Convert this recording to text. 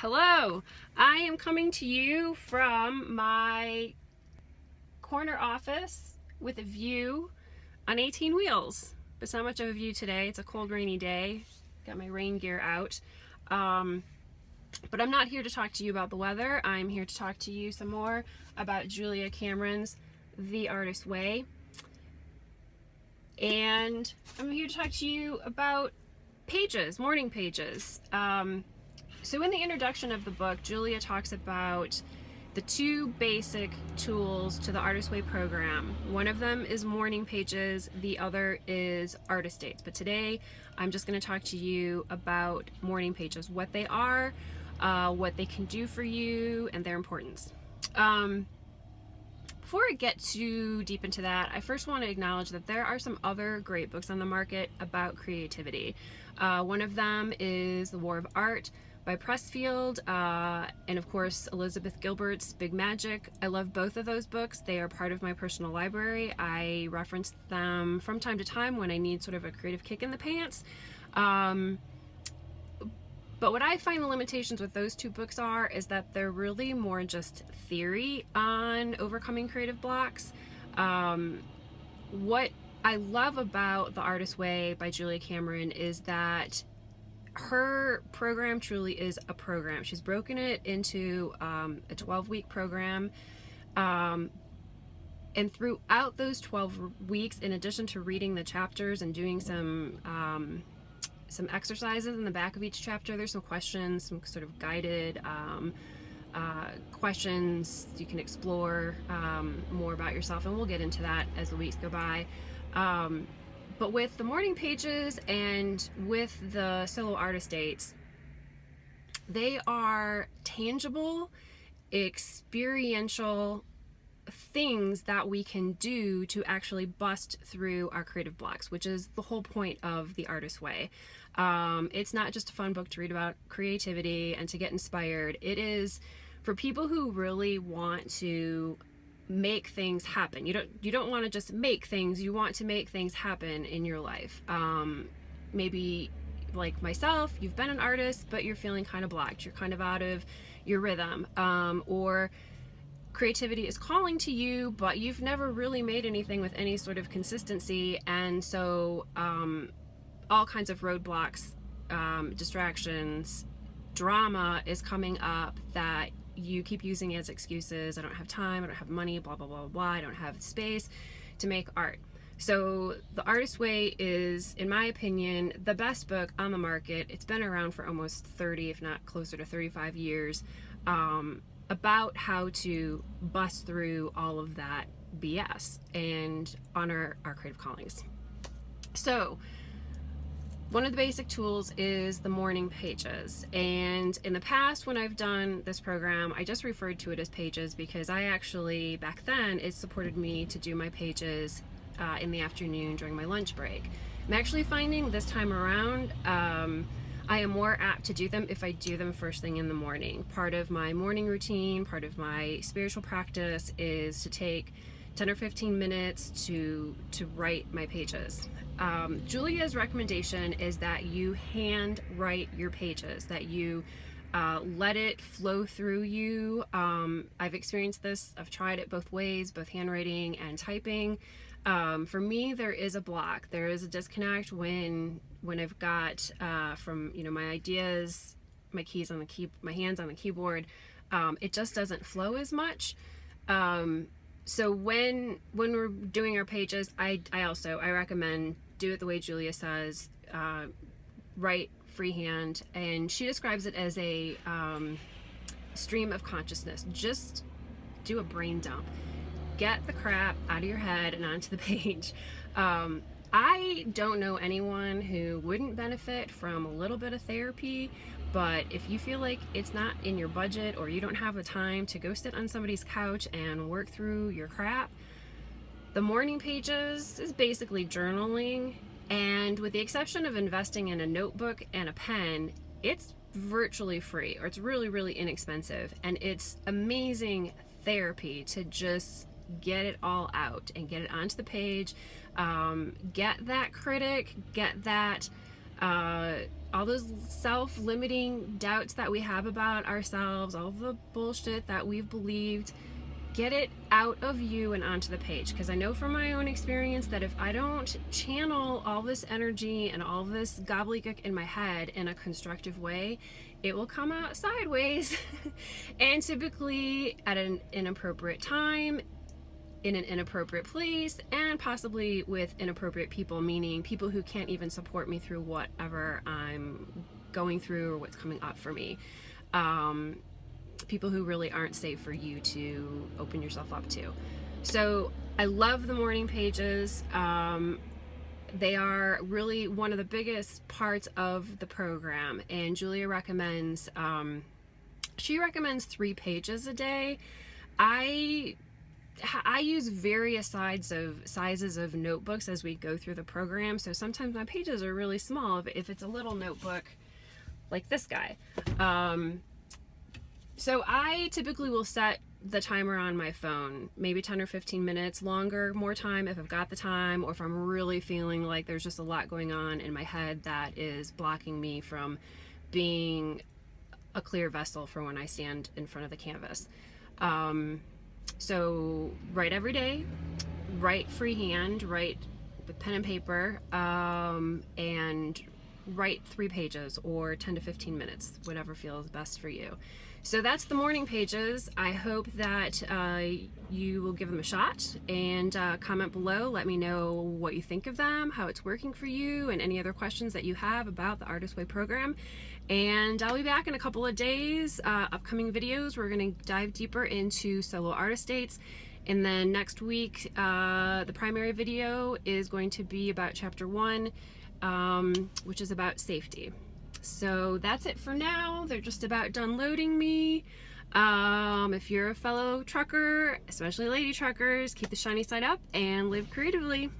Hello, I am coming to you from my corner office with a view on 18 wheels. But it's not much of a view today. It's a cold, rainy day. Got my rain gear out. But I'm not here to talk to you about the weather. I'm here to talk to you some more about Julia Cameron's The Artist's Way. And I'm here to talk to you about pages, morning pages. So in the introduction of the book, Julia talks about the two basic tools to the Artist's Way program. One of them is morning pages, the other is artist dates. But today, I'm just going to talk to you about morning pages, what they are, what they can do for you, and their importance. Before I get too deep into that, I first want to acknowledge that there are some other great books on the market about creativity. One of them is The War of Art by Pressfield, and of course Elizabeth Gilbert's Big Magic. I love both of those books. They are part of my personal library. I reference them from time to time when I need sort of a creative kick in the pants. But what I find the limitations with those two books are is that they're really more just theory on overcoming creative blocks. What I love about The Artist's Way by Julia Cameron is that her program truly is a program. She's broken it into a 12-week program. And throughout those 12 weeks, in addition to reading the chapters and doing some exercises in the back of each chapter, there's some questions, some sort of guided questions you can explore more about yourself, and we'll get into that as the weeks go by. But with the morning pages and with the solo artist dates, they are tangible, experiential things that we can do to actually bust through our creative blocks, which is the whole point of The Artist's Way. It's not just a fun book to read about creativity and to get inspired. It is for people who really want to make things happen. You don't want to just make things, you want to make things happen in your life. Maybe like myself, you've been an artist, but you're feeling kind of blocked. You're kind of out of your rhythm, or creativity is calling to you, but you've never really made anything with any sort of consistency, and so all kinds of roadblocks, distractions, drama is coming up that you keep using as excuses. I don't have time, I don't have money, blah, blah, blah, blah, I don't have space to make art. So The Artist's Way is, in my opinion, the best book on the market. It's been around for almost 30, if not closer to 35 years, about how to bust through all of that BS and honor our creative callings. So one of the basic tools is the morning pages, and in the past when I've done this program, I just referred to it as pages because I actually, back then, it supported me to do my pages in the afternoon during my lunch break. I'm actually finding this time around I am more apt to do them if I do them first thing in the morning. Part of my morning routine, part of my spiritual practice is to take 10 or 15 minutes to write my pages. Julia's recommendation is that you hand write your pages, that you let it flow through you. I've experienced this. I've tried it both ways, both handwriting and typing. For me, there is a block. There is a disconnect when I've got from my ideas, my hands on the keyboard. It just doesn't flow as much. So when we're doing our pages, I recommend do it the way Julia says. Write freehand, and she describes it as a stream of consciousness. Just do a brain dump. Get the crap out of your head and onto the page. I don't know anyone who wouldn't benefit from a little bit of therapy, but if you feel like it's not in your budget or you don't have the time to go sit on somebody's couch and work through your crap, the morning pages is basically journaling, and with the exception of investing in a notebook and a pen, it's virtually free, or it's really, really inexpensive, and it's amazing therapy to just get it all out and get it onto the page. Get that critic, get that all those self-limiting doubts that we have about ourselves, all the bullshit that we've believed, get it out of you and onto the page. Because I know from my own experience that if I don't channel all this energy and all this gobbledygook in my head in a constructive way, it will come out sideways and typically at an inappropriate time, in an inappropriate place, and possibly with inappropriate people, meaning people who can't even support me through whatever I'm going through or what's coming up for me. People who really aren't safe for you to open yourself up to. So I love the morning pages. They are really one of the biggest parts of the program, and Julia recommends, she recommends 3 pages a day. I use various sizes of notebooks as we go through the program, so sometimes my pages are really small if it's a little notebook like this guy. So I typically will set the timer on my phone, maybe 10 or 15 minutes, longer, more time if I've got the time, or if I'm really feeling like there's just a lot going on in my head that is blocking me from being a clear vessel for when I stand in front of the canvas. So write every day, write freehand, write with pen and paper, and write 3 pages or 10 to 15 minutes, whatever feels best for you. So that's the morning pages. I hope that you will give them a shot, and comment below. Let me know what you think of them, how it's working for you, and any other questions that you have about the Artist Way program. And I'll be back in a couple of days. Upcoming videos, we're going to dive deeper into solo artist dates. And then next week, the primary video is going to be about chapter 1, which is about safety. So that's it for now. They're just about done loading me. If you're a fellow trucker, especially lady truckers, keep the shiny side up and live creatively.